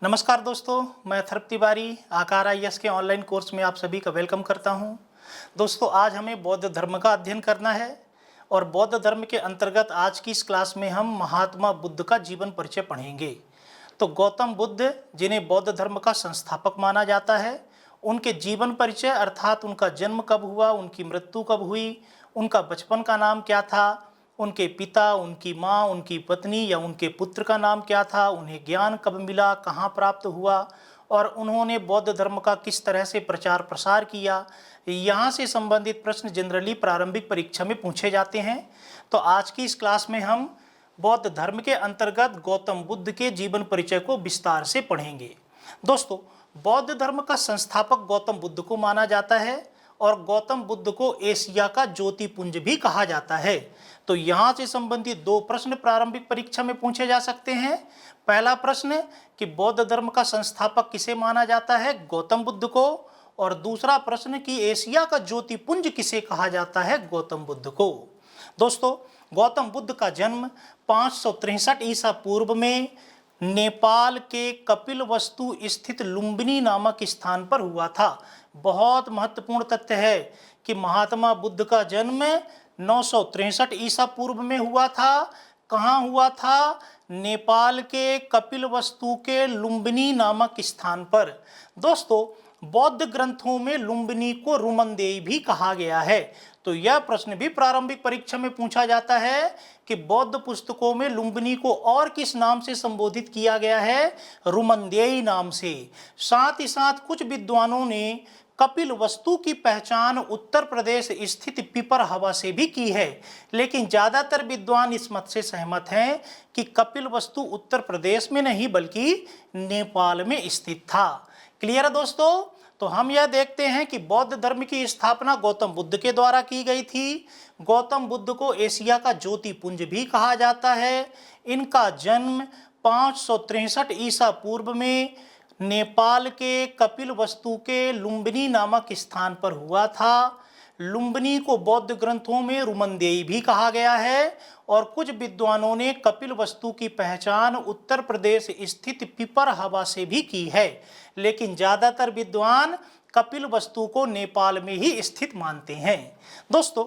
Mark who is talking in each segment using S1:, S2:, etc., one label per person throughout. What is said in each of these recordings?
S1: नमस्कार दोस्तों, मैं अथर्व तिवारी आकार आईएएस के ऑनलाइन कोर्स में आप सभी का वेलकम करता हूं। दोस्तों, आज हमें बौद्ध धर्म का अध्ययन करना है और बौद्ध धर्म के अंतर्गत आज की इस क्लास में हम महात्मा बुद्ध का जीवन परिचय पढ़ेंगे। तो गौतम बुद्ध, जिन्हें बौद्ध धर्म का संस्थापक माना जाता है, उनके जीवन परिचय अर्थात उनका जन्म कब हुआ, उनकी मृत्यु कब हुई, उनका बचपन का नाम क्या था, उनके पिता, उनकी माँ, उनकी पत्नी या उनके पुत्र का नाम क्या था, उन्हें ज्ञान कब मिला, कहाँ प्राप्त हुआ और उन्होंने बौद्ध धर्म का किस तरह से प्रचार प्रसार किया, यहाँ से संबंधित प्रश्न जनरली प्रारंभिक परीक्षा में पूछे जाते हैं। तो आज की इस क्लास में हम बौद्ध धर्म के अंतर्गत गौतम बुद्ध के जीवन परिचय को विस्तार से पढ़ेंगे। दोस्तों, बौद्ध धर्म का संस्थापक गौतम बुद्ध को माना जाता है और गौतम बुद्ध को एशिया का ज्योतिपुंज भी कहा जाता है। तो यहाँ से संबंधित दो प्रश्न प्रारंभिक परीक्षा में पूछे जा सकते हैं। पहला प्रश्न कि बौद्ध धर्म का संस्थापक किसे माना जाता है, गौतम बुद्ध को, और दूसरा प्रश्न कि एशिया का ज्योतिपुंज किसे कहा जाता है, गौतम बुद्ध को। दोस्तों, गौतम बुद्ध का जन्म 563 ईसा पूर्व में नेपाल के कपिलवस्तु स्थित लुम्बिनी नामक स्थान पर हुआ था। बहुत महत्वपूर्ण तथ्य है कि महात्मा बुद्ध का जन्म 963 ईसा पूर्व में हुआ था। कहाँ हुआ था? नेपाल के कपिलवस्तु के लुम्बिनी नामक स्थान पर। दोस्तों, बौद्ध ग्रंथों में लुम्बिनी को रुमनदेई भी कहा गया है। तो यह प्रश्न भी प्रारंभिक परीक्षा में पूछा जाता है कि बौद्ध पुस्तकों में लुम्बिनी को और किस नाम से संबोधित किया गया है, रुमनदेई नाम से। साथ ही साथ कुछ विद्वानों ने कपिल वस्तु की पहचान उत्तर प्रदेश स्थित पिपर हवा से भी की है, लेकिन ज़्यादातर विद्वान इस मत से सहमत हैं कि कपिल वस्तु उत्तर प्रदेश में नहीं बल्कि नेपाल में स्थित था। क्लियर है दोस्तों? तो हम यह देखते हैं कि बौद्ध धर्म की स्थापना गौतम बुद्ध के द्वारा की गई थी। गौतम बुद्ध को एशिया का ज्योतिपुंज भी कहा जाता है। इनका जन्म 563 ईसा पूर्व में नेपाल के कपिलवस्तु के लुम्बिनी नामक स्थान पर हुआ था। लुम्बिनी को बौद्ध ग्रंथों में रुमनदेई भी कहा गया है और कुछ विद्वानों ने कपिलवस्तु की पहचान उत्तर प्रदेश स्थित पिपर हवा से भी की है, लेकिन ज़्यादातर विद्वान कपिलवस्तु को नेपाल में ही स्थित मानते हैं। दोस्तों,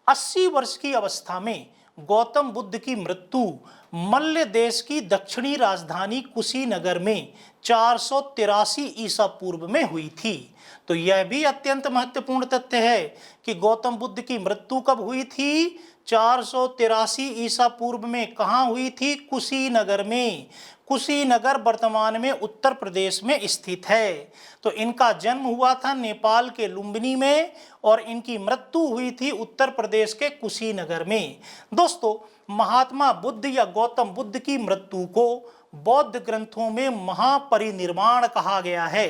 S1: 80 वर्ष की अवस्था में गौतम बुद्ध की मृत्यु मल्ल देश की दक्षिणी राजधानी कुशीनगर में 483 ईसा पूर्व में हुई थी। तो यह भी अत्यंत महत्वपूर्ण तथ्य है कि गौतम बुद्ध की मृत्यु कब हुई थी? 483 ईसा पूर्व में। कहाँ हुई थी? कुशीनगर में। कुशीनगर वर्तमान में उत्तर प्रदेश में स्थित है। तो इनका जन्म हुआ था नेपाल के लुम्बिनी में और इनकी मृत्यु हुई थी उत्तर प्रदेश के कुशीनगर में। दोस्तों, महात्मा बुद्ध या गौतम बुद्ध की मृत्यु को बौद्ध ग्रंथों में महापरिनिर्वाण कहा गया है।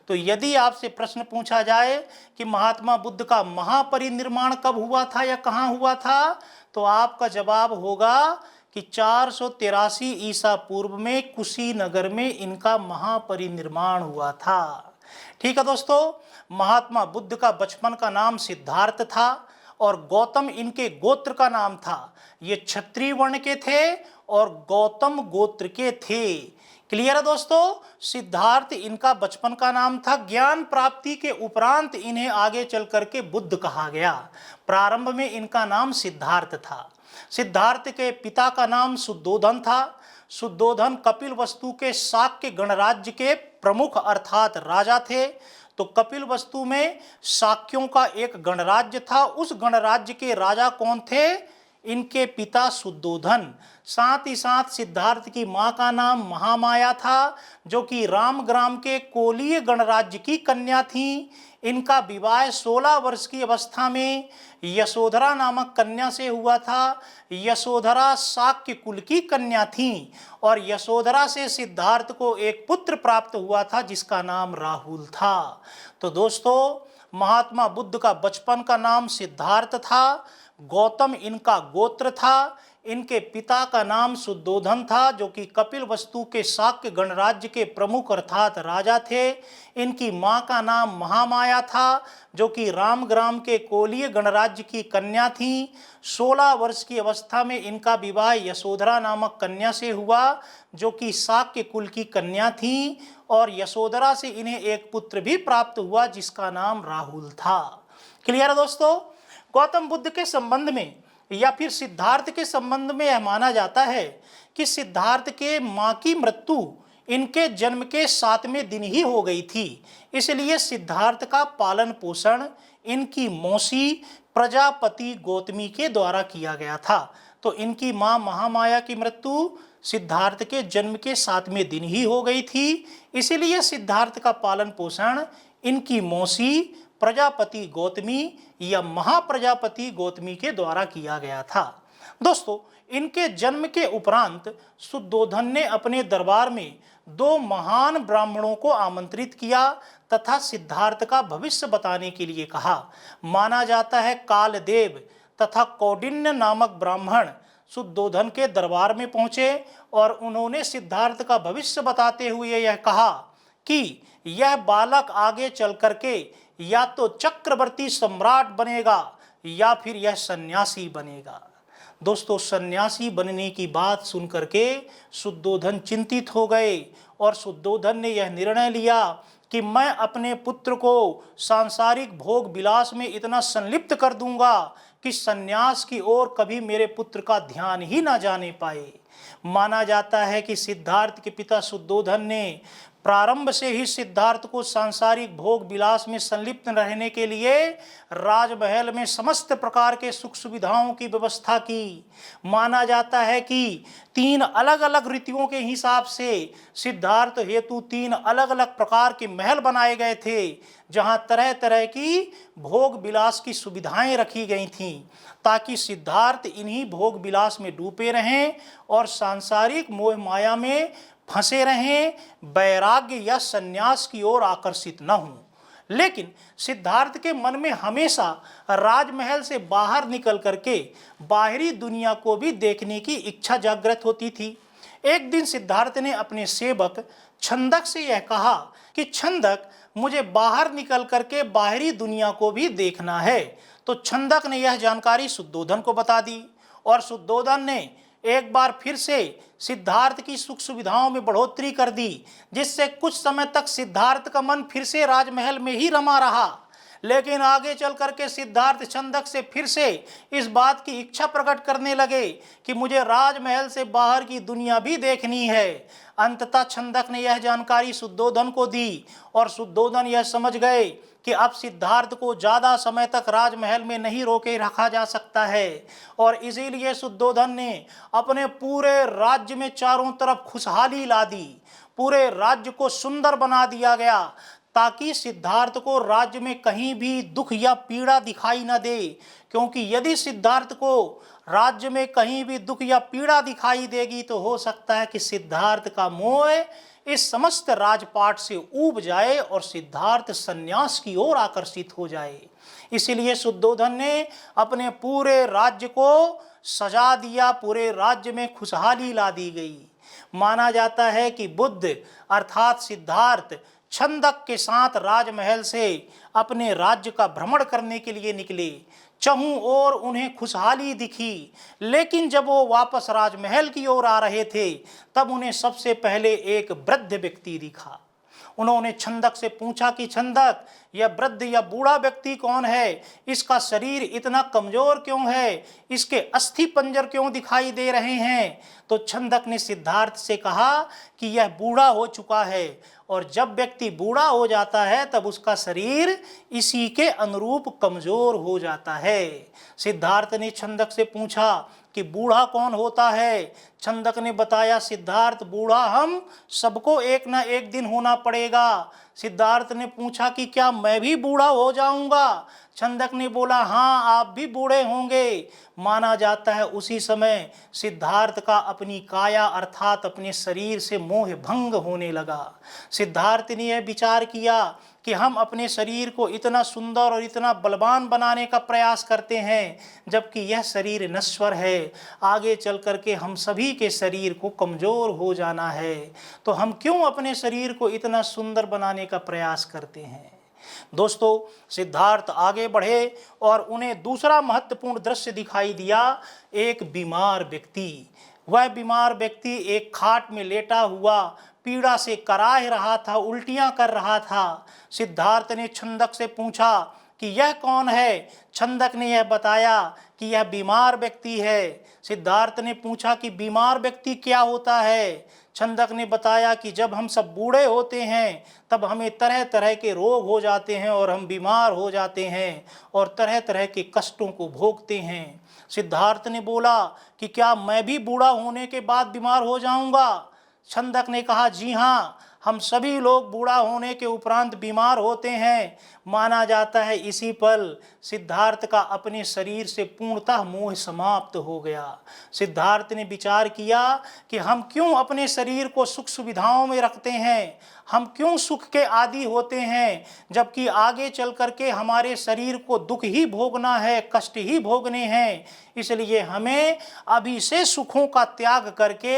S1: तो यदि आपसे प्रश्न पूछा जाए कि महात्मा बुद्ध का महापरिनिर्वाण कब हुआ था या कहाँ हुआ था, तो आपका जवाब होगा कि 483 ईसा पूर्व में कुशीनगर में इनका महापरिनिर्वाण हुआ था। ठीक है दोस्तों, महात्मा बुद्ध का बचपन का नाम सिद्धार्थ था और गौतम इनके गोत्र का नाम था। ये क्षत्रिय वर्ण के थे और गौतम गोत्र के थे। क्लियर है दोस्तों? सिद्धार्थ इनका बचपन का नाम था। ज्ञान प्राप्ति के उपरांत इन्हें आगे चल करके बुद्ध कहा गया। प्रारंभ में इनका नाम सिद्धार्थ था। सिद्धार्थ के पिता का नाम शुद्धोधन था। शुद्धोधन कपिलवस्तु के शाक्य गणराज्य के प्रमुख अर्थात राजा थे। तो कपिलवस्तु में शाक्यों का एक गणराज्य था। उस गणराज्य के राजा कौन थे? इनके पिता शुद्धोधन। साथ ही साथ सिद्धार्थ की माँ का नाम महामाया था, जो कि रामग्राम के कोलीय गणराज्य की कन्या थी। इनका विवाह 16 वर्ष की अवस्था में यशोधरा नामक कन्या से हुआ था। यशोधरा शाक्य कुल की कन्या थी और यशोधरा से सिद्धार्थ को एक पुत्र प्राप्त हुआ था जिसका नाम राहुल था। तो दोस्तों, महात्मा बुद्ध का बचपन का नाम सिद्धार्थ था। गौतम इनका गोत्र था। इनके पिता का नाम शुद्धोधन था, जो कि कपिलवस्तु के शाक्य गणराज्य के प्रमुख अर्थात राजा थे। इनकी मां का नाम महामाया था, जो कि रामग्राम के कोलीय गणराज्य की कन्या थी। 16 वर्ष की अवस्था में इनका विवाह यशोधरा नामक कन्या से हुआ, जो कि शाक्य कुल की कन्या थी, और यशोधरा से इन्हें एक पुत्र भी प्राप्त हुआ जिसका नाम राहुल था। क्लियर है दोस्तों। गौतम बुद्ध के संबंध में या फिर सिद्धार्थ के संबंध में यह माना जाता है कि सिद्धार्थ के मां की मृत्यु इनके जन्म के 7वें दिन ही हो गई थी, इसलिए सिद्धार्थ का पालन पोषण इनकी मौसी प्रजापति गौतमी के द्वारा किया गया था। तो इनकी मां महामाया की मृत्यु सिद्धार्थ के जन्म के 7वें दिन ही हो गई थी, इसलिए सिद्धार्थ का पालन पोषण इनकी मौसी प्रजापति गौतमी या महाप्रजापति गौतमी के द्वारा किया गया था। दोस्तों, इनके जन्म के उपरांत शुद्धोधन ने अपने दरबार में 2 महान ब्राह्मणों को आमंत्रित किया तथा सिद्धार्थ का भविष्य बताने के लिए कहा। माना जाता है कालदेव तथा कौंडिन्य नामक ब्राह्मण शुद्धोधन के दरबार में पहुंचे और उन्होंने सिद्धार्थ का भविष्य बताते हुए यह कहा कि यह बालक आगे चल करके या तो चक्रवर्ती सम्राट बनेगा या फिर यह सन्यासी बनेगा। दोस्तों, सन्यासी बनने की बात सुन करके शुद्धोधन चिंतित हो गए और शुद्धोधन ने यह निर्णय लिया कि मैं अपने पुत्र को सांसारिक भोग विलास में इतना संलिप्त कर दूंगा कि सन्यास की ओर कभी मेरे पुत्र का ध्यान ही ना जाने पाए। माना जाता है कि सिद्धार्थ के पिता शुद्धोधन ने प्रारंभ से ही सिद्धार्थ को सांसारिक भोग विलास में संलिप्त रहने के लिए राजमहल में समस्त प्रकार के सुख सुविधाओं की व्यवस्था की। माना जाता है कि 3 अलग अलग रीतियों के हिसाब से सिद्धार्थ हेतु 3 अलग अलग प्रकार के महल बनाए गए थे, जहां तरह तरह की भोग विलास की सुविधाएं रखी गई थीं, ताकि सिद्धार्थ इन्हीं भोग विलास में डूबे रहें और सांसारिक मोह माया में फंसे रहें, वैराग्य या सन्यास की ओर आकर्षित न हों। लेकिन सिद्धार्थ के मन में हमेशा राजमहल से बाहर निकल करके बाहरी दुनिया को भी देखने की इच्छा जागृत होती थी। एक दिन सिद्धार्थ ने अपने सेवक छंदक से यह कहा कि छंदक, मुझे बाहर निकल करके बाहरी दुनिया को भी देखना है। तो छंदक ने यह जानकारी शुद्धोधन को बता दी और शुद्धोधन ने एक बार फिर से सिद्धार्थ की सुख सुविधाओं में बढ़ोतरी कर दी, जिससे कुछ समय तक सिद्धार्थ का मन फिर से राजमहल में ही रमा रहा। लेकिन आगे चल करके सिद्धार्थ छंदक से फिर से इस बात की इच्छा प्रकट करने लगे कि मुझे राजमहल से बाहर की दुनिया भी देखनी है। अंततः छंदक ने यह जानकारी शुद्धोधन को दी और शुद्धोधन यह समझ गए कि अब सिद्धार्थ को ज़्यादा समय तक राजमहल में नहीं रोके रखा जा सकता है, और इसीलिए शुद्धोधन ने अपने पूरे राज्य में चारों तरफ खुशहाली ला दी। पूरे राज्य को सुंदर बना दिया गया ताकि सिद्धार्थ को राज्य में कहीं भी दुख या पीड़ा दिखाई न दे, क्योंकि यदि सिद्धार्थ को राज्य में कहीं भी दुख या पीड़ा दिखाई देगी तो हो सकता है कि सिद्धार्थ का मोह इस समस्त राजपाट से ऊब जाए और सिद्धार्थ सन्यास की ओर आकर्षित हो जाए। इसीलिए शुद्धोधन ने अपने पूरे राज्य को सजा दिया, पूरे राज्य में खुशहाली ला दी गई। माना जाता है कि बुद्ध अर्थात सिद्धार्थ छंदक के साथ राजमहल से अपने राज्य का भ्रमण करने के लिए निकले। चहुं ओर उन्हें खुशहाली दिखी, लेकिन जब वो वापस राजमहल की ओर आ रहे थे तब उन्हें सबसे पहले एक वृद्ध व्यक्ति दिखा। उन्होंने छंदक से पूछा कि छंदक, यह वृद्ध या बूढ़ा व्यक्ति कौन है? इसका शरीर इतना कमजोर क्यों है? इसके अस्थि पंजर क्यों दिखाई दे रहे हैं? तो छंदक ने सिद्धार्थ से कहा कि यह बूढ़ा हो चुका है, और जब व्यक्ति बूढ़ा हो जाता है तब उसका शरीर इसी के अनुरूप कमजोर हो जाता है। सिद्धार्थ ने छंदक से पूछा कि बूढ़ा कौन होता है? छंदक ने बताया, सिद्धार्थ, बूढ़ा हम सबको एक ना एक दिन होना पड़ेगा। सिद्धार्थ ने पूछा कि क्या मैं भी बूढ़ा हो जाऊंगा? छंदक ने बोला, हाँ आप भी बूढ़े होंगे। माना जाता है उसी समय सिद्धार्थ का अपनी काया अर्थात अपने शरीर से मोह भंग होने लगा। सिद्धार्थ ने यह विचार किया कि हम अपने शरीर को इतना सुंदर और इतना बलवान बनाने का प्रयास करते हैं, जबकि यह शरीर नश्वर है। आगे चल कर के हम सभी के शरीर को कमज़ोर हो जाना है, तो हम क्यों अपने शरीर को इतना सुंदर बनाने का प्रयास करते हैं। दोस्तों, सिद्धार्थ आगे बढ़े और उन्हें दूसरा महत्वपूर्ण दृश्य दिखाई दिया। एक बीमार व्यक्ति, वह बीमार व्यक्ति एक खाट में लेटा हुआ पीड़ा से कराह रहा था, उल्टियां कर रहा था। सिद्धार्थ ने छंदक से पूछा कि यह कौन है। छंदक ने यह बताया कि यह बीमार व्यक्ति है। सिद्धार्थ ने पूछा कि बीमार व्यक्ति क्या होता है। छंदक ने बताया कि जब हम सब बूढ़े होते हैं तब हमें तरह तरह के रोग हो जाते हैं और हम बीमार हो जाते हैं और तरह तरह के कष्टों को भोगते हैं। सिद्धार्थ ने बोला कि क्या मैं भी बूढ़ा होने के बाद बीमार हो जाऊंगा। छंदक ने कहा, जी हाँ, हम सभी लोग बूढ़ा होने के उपरांत बीमार होते हैं। माना जाता है इसी पल सिद्धार्थ का अपने शरीर से पूर्णतः मोह समाप्त हो गया। सिद्धार्थ ने विचार किया कि हम क्यों अपने शरीर को सुख सुविधाओं में रखते हैं, हम क्यों सुख के आदी होते हैं, जबकि आगे चल करके हमारे शरीर को दुख ही भोगना है, कष्ट ही भोगने हैं। इसलिए हमें अभी से सुखों का त्याग करके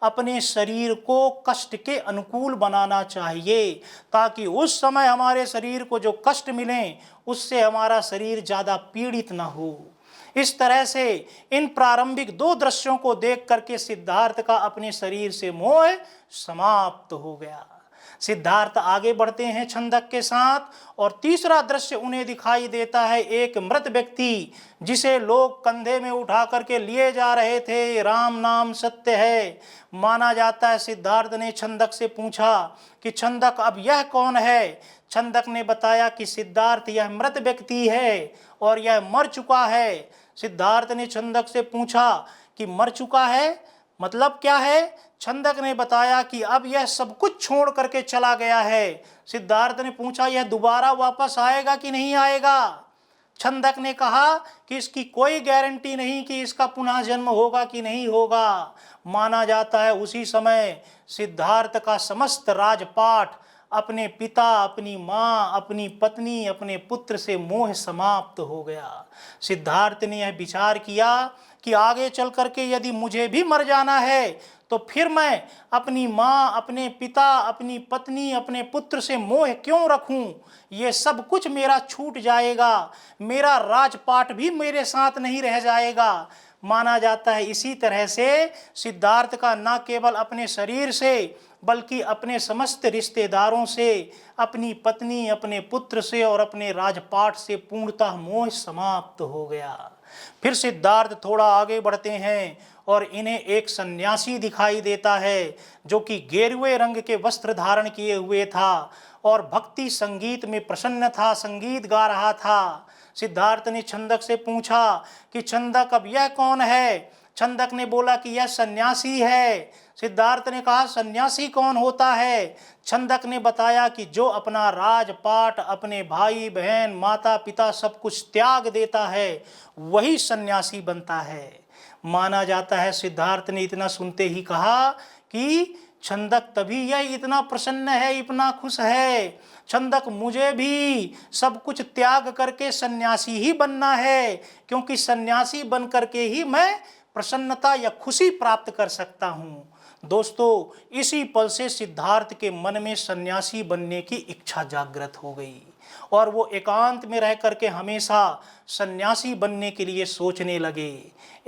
S1: अपने शरीर को कष्ट के अनुकूल बनाना चाहिए, ताकि उस समय हमारे शरीर को जो कष्ट मिलें उससे हमारा शरीर ज़्यादा पीड़ित न हो। इस तरह से इन प्रारंभिक दो दृश्यों को देख करके सिद्धार्थ का अपने शरीर से मोह समाप्त हो गया। सिद्धार्थ आगे बढ़ते हैं छंदक के साथ, और तीसरा दृश्य उन्हें दिखाई देता है। एक मृत व्यक्ति जिसे लोग कंधे में उठा करके लिए जा रहे थे। राम नाम सत्य है। माना जाता है सिद्धार्थ ने छंदक से पूछा कि छंदक, अब यह कौन है। छंदक ने बताया कि सिद्धार्थ, यह मृत व्यक्ति है और यह मर चुका है। सिद्धार्थ ने छंदक से पूछा कि मर चुका है मतलब क्या है। छंदक ने बताया कि अब यह सब कुछ छोड़ करके चला गया है। सिद्धार्थ ने पूछा, यह दोबारा वापस आएगा कि नहीं आएगा। छंदक ने कहा कि इसकी कोई गारंटी नहीं कि इसका पुनः जन्म होगा कि नहीं होगा। माना जाता है उसी समय सिद्धार्थ का समस्त राजपाट अपने पिता, अपनी माँ, अपनी पत्नी, अपने पुत्र से मोह समाप्त हो गया। सिद्धार्थ ने यह विचार किया कि आगे चल करके यदि मुझे भी मर जाना है तो फिर मैं अपनी माँ, अपने पिता, अपनी पत्नी, अपने पुत्र से मोह क्यों रखूं। ये सब कुछ मेरा छूट जाएगा, मेरा राजपाट भी मेरे साथ नहीं रह जाएगा। माना जाता है इसी तरह से सिद्धार्थ का न केवल अपने शरीर से बल्कि अपने समस्त रिश्तेदारों से, अपनी पत्नी, अपने पुत्र से और अपने राजपाट से पूर्णतः मोह समाप्त हो गया। फिर सिद्धार्थ थोड़ा आगे बढ़ते हैं और इन्हें एक सन्यासी दिखाई देता है जो कि गेरुए रंग के वस्त्र धारण किए हुए था और भक्ति संगीत में प्रसन्न था, संगीत गा रहा था। सिद्धार्थ ने छंदक से पूछा कि छंदक, अब यह कौन है। छंदक ने बोला कि यह सन्यासी है। सिद्धार्थ ने कहा, सन्यासी कौन होता है। छंदक ने बताया कि जो अपना राजपाट, अपने भाई बहन, माता पिता सब कुछ त्याग देता है वही सन्यासी बनता है। माना जाता है सिद्धार्थ ने इतना सुनते ही कहा कि छंदक, तभी यह इतना प्रसन्न है, इतना खुश है। छंदक, मुझे भी सब कुछ त्याग करके सन्यासी ही बनना है, क्योंकि सन्यासी बन करके ही मैं प्रसन्नता या खुशी प्राप्त कर सकता हूँ। दोस्तों, इसी पल से सिद्धार्थ के मन में सन्यासी बनने की इच्छा जागृत हो गई और वो एकांत में रह करके हमेशा सन्यासी बनने के लिए सोचने लगे।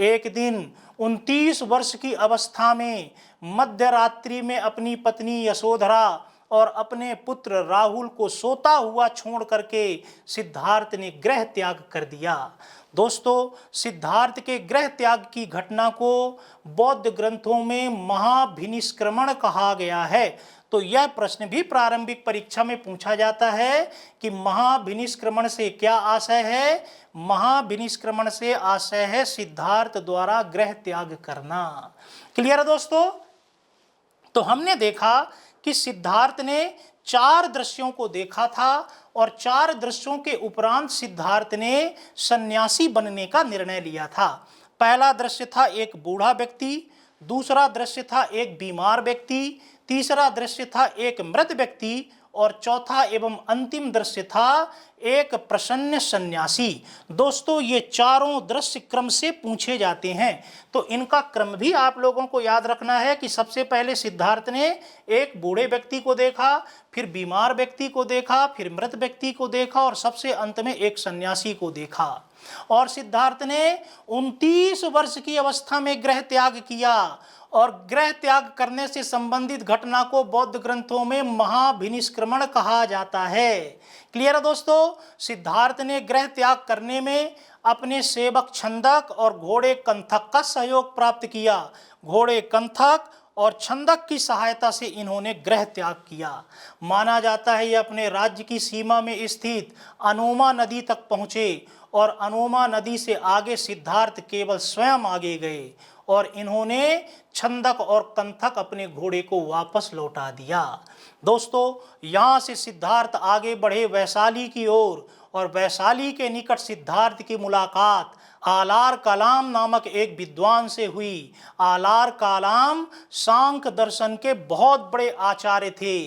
S1: एक दिन 29 वर्ष की अवस्था में मध्य रात्रि में अपनी पत्नी यशोधरा और अपने पुत्र राहुल को सोता हुआ छोड़ करके सिद्धार्थ ने गृह त्याग कर दिया। दोस्तों, सिद्धार्थ के गृह त्याग की घटना को बौद्ध ग्रंथों में महाभिनिष्क्रमण कहा गया है। तो यह प्रश्न भी प्रारंभिक परीक्षा में पूछा जाता है कि महाभिनिष्क्रमण से क्या आशय है। महाभिनिष्क्रमण से आशय है सिद्धार्थ द्वारा गृह त्याग करना। क्लियर है दोस्तों। तो हमने देखा कि सिद्धार्थ ने 4 दृश्यों को देखा था और 4 दृश्यों के उपरांत सिद्धार्थ ने सन्यासी बनने का निर्णय लिया था। पहला दृश्य था एक बूढ़ा व्यक्ति, दूसरा दृश्य था एक बीमार व्यक्ति, तीसरा दृश्य था एक मृत व्यक्ति और चौथा एवं अंतिम दृश्य था एक प्रसन्न सन्यासी। दोस्तों, ये चारों दृश्य क्रम से पूछे जाते हैं, तो इनका क्रम भी आप लोगों को याद रखना है कि सबसे पहले सिद्धार्थ ने एक बूढ़े व्यक्ति को देखा, फिर बीमार व्यक्ति को देखा, फिर मृत व्यक्ति को देखा और सबसे अंत में एक सन्यासी को देखा। और सिद्धार्थ ने 29 वर्ष की अवस्था में गृह त्याग किया और गृह त्याग करने से संबंधित घटना को बौद्ध ग्रंथों में महाभिनिष्क्रमण कहा जाता है। क्लियर है दोस्तों? सिद्धार्थ ने गृह त्याग करने में अपने सेवक छंदक और घोड़े कंथक का सहयोग प्राप्त किया। घोड़े कंथक और छंदक की सहायता से इन्होंने गृह त्याग किया। माना जाता है ये अपने राज्य की सीमा में स्थित अनोमा नदी तक पहुँचे और अनोमा नदी से आगे सिद्धार्थ केवल स्वयं आगे गए और इन्होंने छंदक और कंथक अपने घोड़े को वापस लौटा दिया। दोस्तों, यहाँ से सिद्धार्थ आगे बढ़े वैशाली की ओर और वैशाली के निकट सिद्धार्थ की मुलाकात आलार कालाम नामक एक विद्वान से हुई। आलार कालाम सांख्य दर्शन के बहुत बड़े आचार्य थे।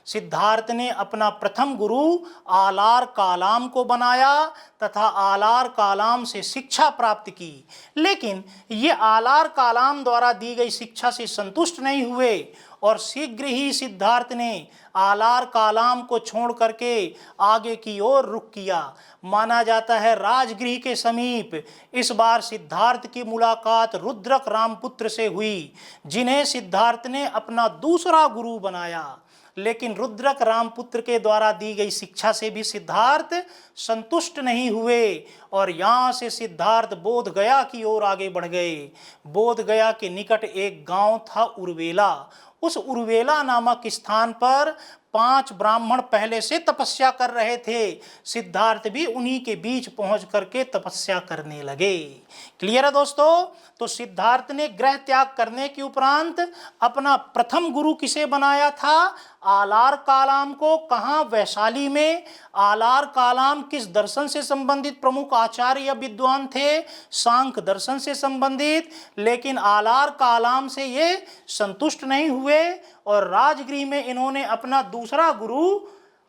S1: सिद्धार्थ ने अपना प्रथम गुरु आलार कालाम को बनाया तथा आलार कालाम से शिक्षा प्राप्त की, लेकिन ये आलार कालाम द्वारा दी गई शिक्षा से संतुष्ट नहीं हुए और शीघ्र ही सिद्धार्थ ने आलार कालाम को छोड़ करके आगे की ओर रुख किया। माना जाता है राजगृह के समीप इस बार सिद्धार्थ की मुलाकात रुद्रक रामपुत्र से हुई, जिन्हें सिद्धार्थ ने अपना दूसरा गुरु बनाया। लेकिन रुद्रक रामपुत्र के द्वारा दी गई शिक्षा से भी सिद्धार्थ संतुष्ट नहीं हुए और यहाँ से सिद्धार्थ बोध गया की ओर आगे बढ़ गए। बोध गया के निकट एक गांव था उर्वेला। उस उर्वेला नामक स्थान पर 5 ब्राह्मण पहले से तपस्या कर रहे थे। सिद्धार्थ भी उन्हीं के बीच पहुंच करके तपस्या करने लगे। क्लियर है दोस्तों? तो सिद्धार्थ ने गृह त्याग करने के उपरांत अपना प्रथम गुरु किसे बनाया था? आलार कालाम को। कहाँ? वैशाली में। आलार कालाम किस दर्शन से संबंधित प्रमुख आचार्य या विद्वान थे? सांख्य दर्शन से संबंधित। लेकिन आलार कालाम से ये संतुष्ट नहीं हुए और राजगृह में इन्होंने अपना दूसरा गुरु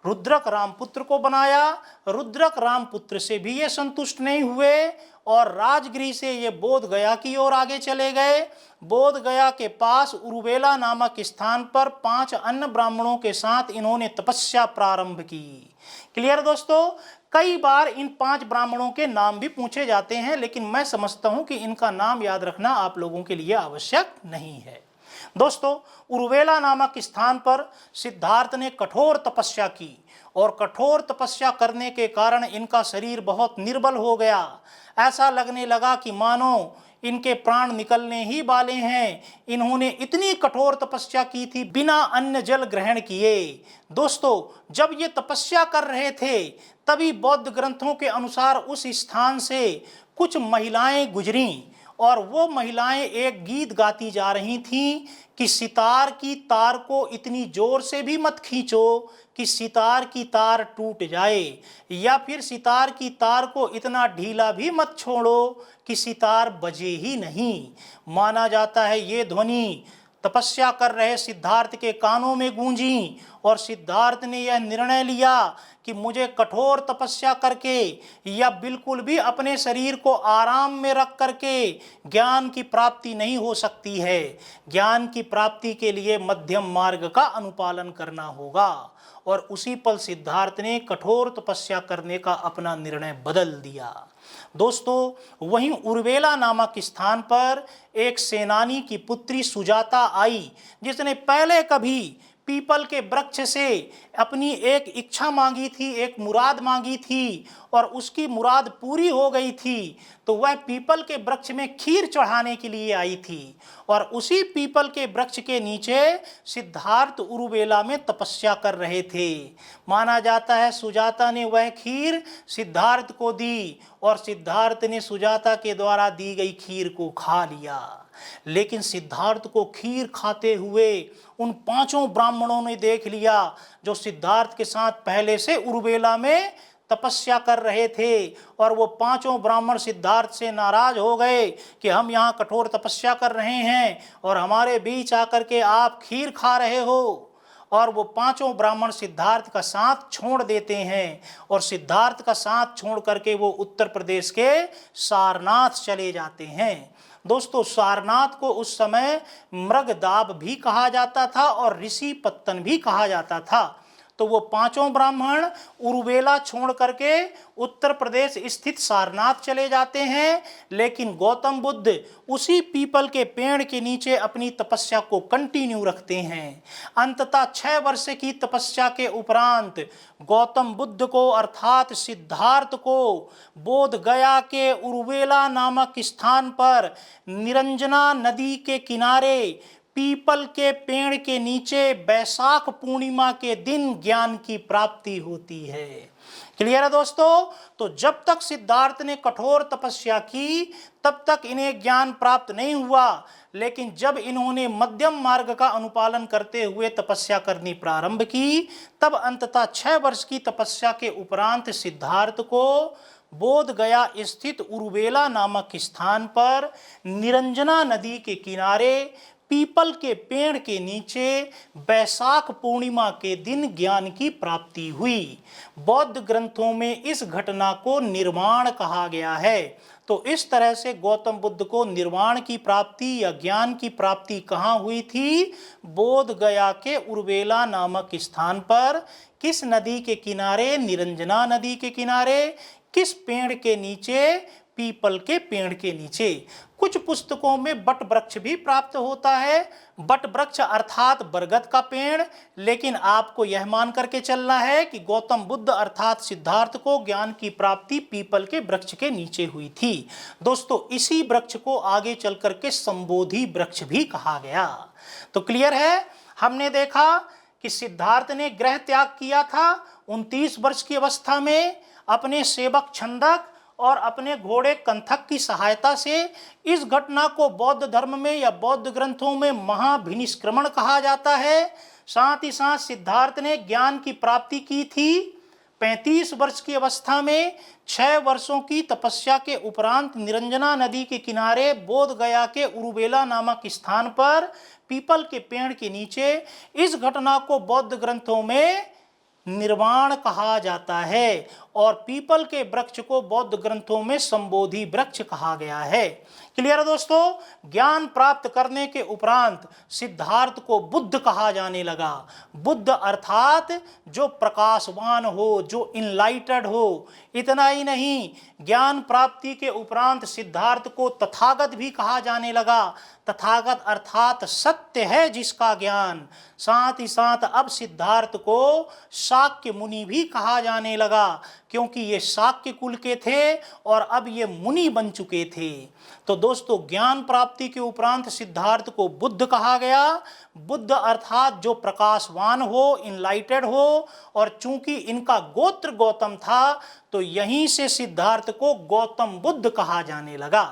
S1: रुद्रक रामपुत्र को बनाया। रुद्रक रामपुत्र से भी ये संतुष्ट नहीं हुए और राजगृह से ये बोध गया की ओर आगे चले गए। बोध गया के पास उर्वेला नामक स्थान पर 5 अन्य ब्राह्मणों के साथ इन्होंने तपस्या प्रारंभ की। क्लियर दोस्तों? कई बार इन 5 ब्राह्मणों के नाम भी पूछे जाते हैं, लेकिन मैं समझता हूं कि इनका नाम याद रखना आप लोगों के लिए आवश्यक नहीं है। दोस्तों, उर्वेला नामक स्थान पर सिद्धार्थ ने कठोर तपस्या की और कठोर तपस्या करने के कारण इनका शरीर बहुत निर्बल हो गया। ऐसा लगने लगा कि मानो इनके प्राण निकलने ही वाले हैं। इन्होंने इतनी कठोर तपस्या की थी बिना अन्न जल ग्रहण किए। दोस्तों, जब ये तपस्या कर रहे थे तभी बौद्ध ग्रंथों के अनुसार उस स्थान से कुछ महिलाएं गुजरीं और वो महिलाएं एक गीत गाती जा रही थीं कि सितार की तार को इतनी जोर से भी मत खींचो कि सितार की तार टूट जाए, या फिर सितार की तार को इतना ढीला भी मत छोड़ो कि सितार बजे ही नहीं। माना जाता है ये ध्वनि तपस्या कर रहे सिद्धार्थ के कानों में गूंजी और सिद्धार्थ ने यह निर्णय लिया कि मुझे कठोर तपस्या करके या बिल्कुल भी अपने शरीर को आराम में रख करके ज्ञान की प्राप्ति नहीं हो सकती है। ज्ञान की प्राप्ति के लिए मध्यम मार्ग का अनुपालन करना होगा। और उसी पल सिद्धार्थ ने कठोर तपस्या करने का अपना निर्णय बदल दिया। दोस्तों, वहीं उर्वेला नामक स्थान पर एक सेनानी की पुत्री सुजाता आई, जिसने पहले कभी पीपल के वृक्ष से अपनी एक इच्छा मांगी थी, एक मुराद मांगी थी और उसकी मुराद पूरी हो गई थी। तो वह पीपल के वृक्ष में खीर चढ़ाने के लिए आई थी और उसी पीपल के वृक्ष के नीचे सिद्धार्थ उर्वेला में तपस्या कर रहे थे। माना जाता है सुजाता ने वह खीर सिद्धार्थ को दी और सिद्धार्थ ने सुजाता के द्वारा दी गई खीर को खा लिया। लेकिन सिद्धार्थ को खीर खाते हुए उन पांचों ब्राह्मणों ने देख लिया जो सिद्धार्थ के साथ पहले से उर्वेला में तपस्या कर रहे थे। और वो पांचों ब्राह्मण सिद्धार्थ से नाराज हो गए कि हम यहाँ कठोर तपस्या कर रहे हैं और हमारे बीच आकर के आप खीर खा रहे हो। और वो पांचों ब्राह्मण सिद्धार्थ का साथ छोड़ देते हैं और सिद्धार्थ का साथ छोड़ करके वो उत्तर प्रदेश के सारनाथ चले जाते हैं। दोस्तों, सारनाथ को उस समय मृगदाब भी कहा जाता था और ऋषि पत्तन भी कहा जाता था। तो वो पांचों ब्राह्मण उर्वेला छोड़ करके उत्तर प्रदेश स्थित सारनाथ चले जाते हैं, लेकिन गौतम बुद्ध उसी पीपल के पेड़ के नीचे अपनी तपस्या को कंटिन्यू रखते हैं। अंततः 6 वर्ष की तपस्या के उपरांत गौतम बुद्ध को अर्थात सिद्धार्थ को बोध गया के उर्वेला नामक स्थान पर निरंजना नदी के किनारे पीपल के पेड़ के नीचे बैसाख पूर्णिमा के दिन ज्ञान की प्राप्ति होती है। क्लियर है दोस्तों? तो जब तक सिद्धार्थ ने कठोर तपस्या की तब तक इन्हें ज्ञान प्राप्त नहीं हुआ, लेकिन जब इन्होंने मध्यम मार्ग का अनुपालन करते हुए तपस्या करनी प्रारंभ की तब अंततः 6 वर्ष की तपस्या के उपरांत सिद्धार्थ को बोध गया स्थित उर्वेला नामक स्थान पर निरंजना नदी के किनारे पीपल के पेड़ के नीचे बैसाख पूर्णिमा के दिन ज्ञान की प्राप्ति हुई। बौद्ध ग्रंथों में इस घटना को निर्वाण कहा गया है। तो इस तरह से गौतम बुद्ध को निर्वाण की प्राप्ति या ज्ञान की प्राप्ति कहाँ हुई थी? बोध गया के उर्वेला नामक स्थान पर। किस नदी के किनारे? निरंजना नदी के किनारे। किस पेड़ के नीचे? पीपल के पेड़ के नीचे। कुछ पुस्तकों में बट वृक्ष भी प्राप्त होता है, बट वृक्ष अर्थात बरगद का पेड़, लेकिन आपको यह मान करके चलना है कि गौतम बुद्ध अर्थात सिद्धार्थ को ज्ञान की प्राप्ति पीपल के वृक्ष के नीचे हुई थी। दोस्तों, इसी वृक्ष को आगे चल करके संबोधि वृक्ष भी कहा गया। तो क्लियर है? हमने देखा कि सिद्धार्थ ने गृह त्याग किया था 29 वर्ष की अवस्था में अपने सेवक छंदक और अपने घोड़े कंथक की सहायता से। इस घटना को बौद्ध धर्म में या बौद्ध ग्रंथों में महाभिनिष्क्रमण कहा जाता है। साथ ही साथ सिद्धार्थ ने ज्ञान की प्राप्ति की थी 35 वर्ष की अवस्था में। 6 वर्षों की तपस्या के उपरांत निरंजना नदी के किनारे बोध गया के उर्वेला नामक स्थान पर पीपल के पेड़ के नीचे। इस घटना को बौद्ध ग्रंथों में निर्वाण कहा जाता है और पीपल के वृक्ष को बौद्ध ग्रंथों में संबोधि वृक्ष कहा गया है। क्लियर है दोस्तों? ज्ञान प्राप्त करने के उपरांत सिद्धार्थ को बुद्ध कहा जाने लगा। बुद्ध अर्थात जो प्रकाशवान हो, जो इनलाइटेड हो। इतना ही नहीं, ज्ञान प्राप्ति के उपरांत सिद्धार्थ को तथागत भी कहा जाने लगा। तथागत अर्थात सत्य है जिसका ज्ञान। साथ ही साथ अब सिद्धार्थ को शाक्य मुनि भी कहा जाने लगा, क्योंकि ये शाक्य कुल के थे और अब ये मुनि बन चुके थे। तो दोस्तों, ज्ञान प्राप्ति के उपरांत सिद्धार्थ को बुद्ध कहा गया। बुद्ध अर्थात जो प्रकाशवान हो, इनलाइटेड हो, और चूंकि इनका गोत्र गौतम था तो यहीं से सिद्धार्थ को गौतम बुद्ध कहा जाने लगा।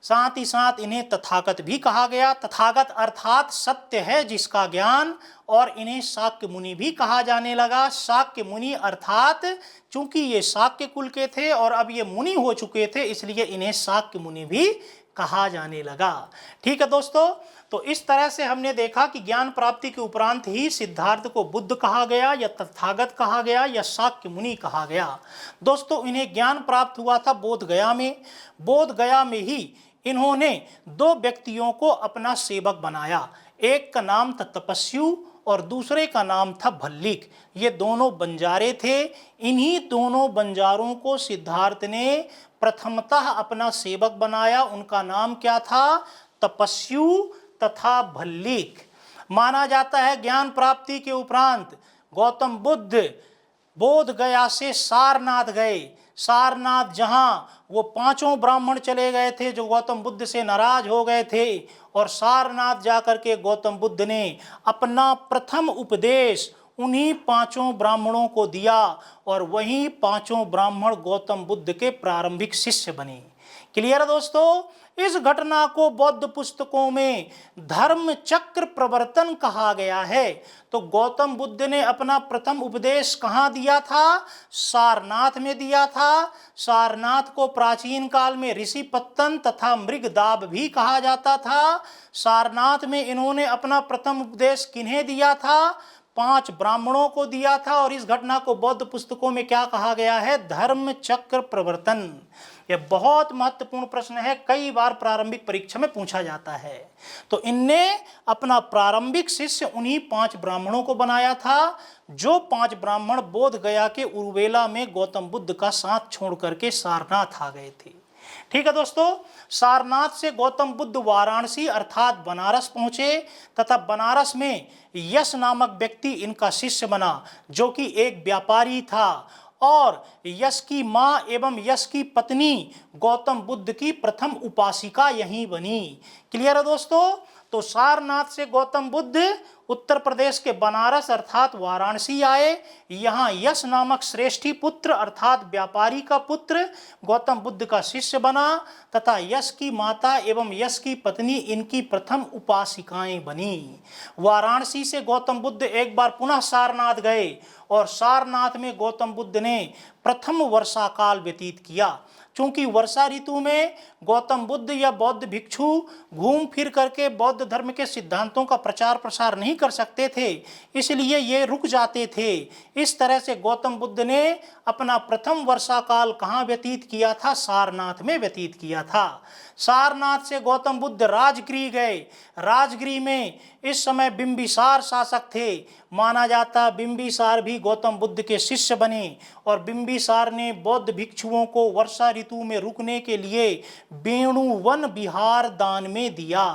S1: साथ ही साथ इन्हें तथागत भी कहा गया। तथागत अर्थात सत्य है जिसका ज्ञान, और इन्हें शाक्य मुनि भी कहा जाने लगा। शाक्य मुनि अर्थात चूंकि ये शाक्य कुल के थे और अब ये मुनि हो चुके थे, इसलिए इन्हें शाक्य मुनि भी कहा जाने लगा। ठीक है दोस्तों? तो इस तरह से हमने देखा कि ज्ञान प्राप्ति के उपरांत ही सिद्धार्थ को बुद्ध कहा गया या तथागत कहा गया या शाक्य मुनि कहा गया। दोस्तों, इन्हें ज्ञान प्राप्त हुआ था बोध गया में। बोध गया में ही इन्होंने 2 व्यक्तियों को अपना सेवक बनाया। एक का नाम था तपस्यु और दूसरे का नाम था भल्लिक। ये दोनों बंजारे थे। इन्हीं दोनों बंजारों को सिद्धार्थ ने प्रथमतः अपना सेवक बनाया। उनका नाम क्या था? तपस्यु तथा भल्लिक। माना जाता है ज्ञान प्राप्ति के उपरांत गौतम बुद्ध बोध गया से सारनाथ गए। सारनाथ जहां वो 5 ब्राह्मण चले गए थे जो गौतम बुद्ध से नाराज हो गए थे, और सारनाथ जाकर के गौतम बुद्ध ने अपना प्रथम उपदेश उन्हीं पांचों ब्राह्मणों को दिया और वही पांचों ब्राह्मण गौतम बुद्ध के प्रारंभिक शिष्य बने। क्लियर है दोस्तों? इस घटना को बौद्ध पुस्तकों में धर्म चक्र प्रवर्तन कहा गया है। तो गौतम बुद्ध ने अपना प्रथम उपदेश कहाँ दिया था? सारनाथ में दिया था। सारनाथ को प्राचीन काल में ऋषिपत्तन तथा मृगदाब भी कहा जाता था। सारनाथ में इन्होंने अपना प्रथम उपदेश किन्हें दिया था? 5 ब्राह्मणों को दिया था। और इस घटना को बौद्ध पुस्तकों में क्या कहा गया है? धर्म चक्र प्रवर्तन। यह बहुत महत्वपूर्ण प्रश्न है, कई बार प्रारंभिक परीक्षा में पूछा जाता है। तो इनने अपना प्रारंभिक शिष्य उन्हीं 5 ब्राह्मणों को बनाया था, जो 5 ब्राह्मण बोध गया के उर्वेला में गौतम बुद्ध का साथ छोड़ करके सारनाथ आ गए थे। ठीक है दोस्तों, सारनाथ से गौतम बुद्ध वाराणसी अर्थात बनारस पहुंचे तथा बनारस में यश नामक व्यक्ति इनका शिष्य बना, जो कि एक व्यापारी था और यश की मां एवं यश की पत्नी गौतम बुद्ध की प्रथम उपासिका यहीं बनी। क्लियर है दोस्तों? तो सारनाथ से गौतम बुद्ध उत्तर प्रदेश के बनारस अर्थात वाराणसी आए। यहाँ यश नामक श्रेष्ठी पुत्र अर्थात व्यापारी का पुत्र गौतम बुद्ध का शिष्य बना तथा यश की माता एवं यश की पत्नी इनकी प्रथम उपासिकाएं बनी। वाराणसी से गौतम बुद्ध एक बार पुनः सारनाथ गए और सारनाथ में गौतम बुद्ध ने प्रथम वर्षा काल व्यतीत किया। चूंकि वर्षा ऋतु में गौतम बुद्ध या बौद्ध भिक्षु घूम फिर करके बौद्ध धर्म के सिद्धांतों का प्रचार प्रसार नहीं कर सकते थे, इसलिए ये रुक जाते थे। इस तरह से गौतम बुद्ध ने अपना प्रथम वर्षा काल कहाँ व्यतीत किया था? सारनाथ में व्यतीत किया था। सारनाथ से गौतम बुद्ध राजगृह गए। राजगृह में इस समय बिंबिसार शासक थे। माना जाता बिंबिसार भी गौतम बुद्ध के शिष्य बने और बिंबिसार ने बौद्ध भिक्षुओं को वर्षा ऋतु में रुकने के लिए वेणुवन विहार दान में दिया।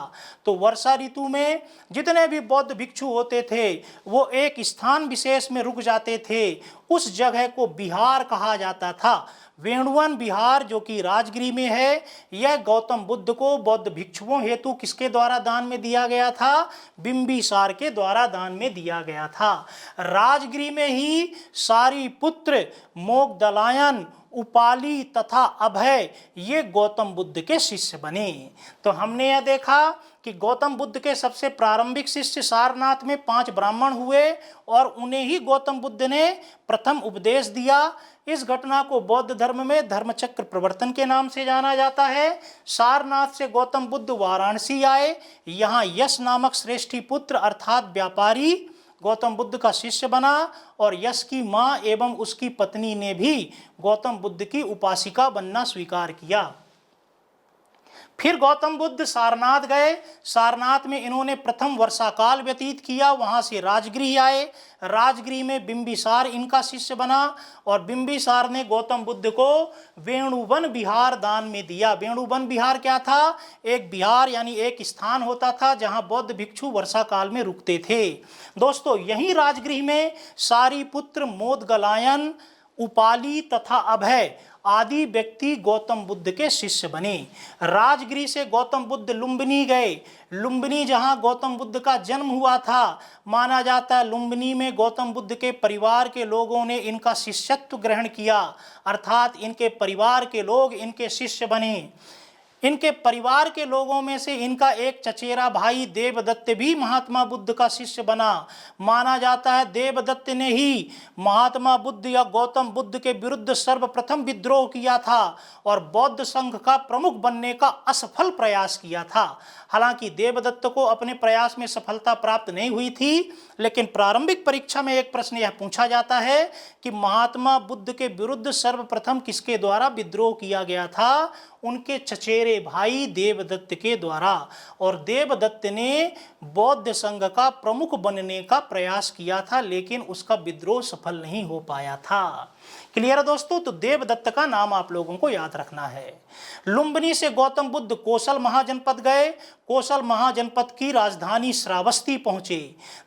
S1: तो वर्षा ऋतु में जितने भी बौद्ध भिक्षु होते थे वो एक स्थान विशेष में रुक जाते थे। उस जगह को विहार कहा जाता था। वेणुवन विहार जो कि राजगृह में है, यह गौतम बुद्ध को बौद्ध भिक्षुओं हेतु किसके द्वारा दान में दिया गया था? बिंबिसार के द्वारा दान में दिया गया था। राजगृह में ही सारिपुत्र, मोगदलायन, उपाली तथा अभय ये गौतम बुद्ध के शिष्य बने। तो हमने यह देखा कि गौतम बुद्ध के सबसे प्रारंभिक शिष्य सारनाथ में 5 ब्राह्मण हुए और उन्हें ही गौतम बुद्ध ने प्रथम उपदेश दिया। इस घटना को बौद्ध धर्म में धर्मचक्र प्रवर्तन के नाम से जाना जाता है। सारनाथ से गौतम बुद्ध वाराणसी आए। यहाँ यश नामक श्रेष्ठी पुत्र अर्थात व्यापारी गौतम बुद्ध का शिष्य बना और यश की मां एवं उसकी पत्नी ने भी गौतम बुद्ध की उपासिका बनना स्वीकार किया। फिर गौतम बुद्ध सारनाथ गए। सारनाथ में इन्होंने प्रथम वर्षा काल व्यतीत किया। वहां से राजगृह आए। राजगृह में बिंबिसार इनका शिष्य बना और बिंबिसार ने गौतम बुद्ध को वेणुवन विहार दान में दिया। वेणुवन विहार क्या था? एक विहार यानी एक स्थान होता था जहां बौद्ध भिक्षु वर्षा काल में रुकते थे। दोस्तों, यही राजगृह में सारिपुत्र, मोदगलायन, उपाली तथा अभय आदि व्यक्ति गौतम बुद्ध के शिष्य बने। राजगृह से गौतम बुद्ध लुम्बिनी गए। लुम्बिनी जहां गौतम बुद्ध का जन्म हुआ था, माना जाता है लुम्बिनी में गौतम बुद्ध के परिवार के लोगों ने इनका शिष्यत्व ग्रहण किया, अर्थात इनके परिवार के लोग इनके शिष्य बने। इनके परिवार के लोगों में से इनका एक चचेरा भाई देवदत्त भी महात्मा बुद्ध का शिष्य बना। माना जाता है देवदत्त ने ही महात्मा बुद्ध या गौतम बुद्ध के विरुद्ध सर्वप्रथम विद्रोह किया था और बौद्ध संघ का प्रमुख बनने का असफल प्रयास किया था। हालांकि देवदत्त को अपने प्रयास में सफलता प्राप्त नहीं हुई थी, लेकिन प्रारंभिक परीक्षा में एक प्रश्न यह पूछा जाता है कि महात्मा बुद्ध के विरुद्ध सर्वप्रथम किसके द्वारा विद्रोह किया गया था? उनके चचेरे भाई देवदत्त के द्वारा। और देवदत्त ने बौद्ध संघ का प्रमुख बनने का प्रयास किया था, लेकिन उसका विद्रोह सफल नहीं हो पाया था। क्लियर है दोस्तों। तो देवदत्त का नाम आप लोगों को याद रखना है। लुम्बिनी से गौतम बुद्ध कोसल महाजनपद गए। कोसल महाजनपद की राजधानी श्रावस्ती पहुंचे।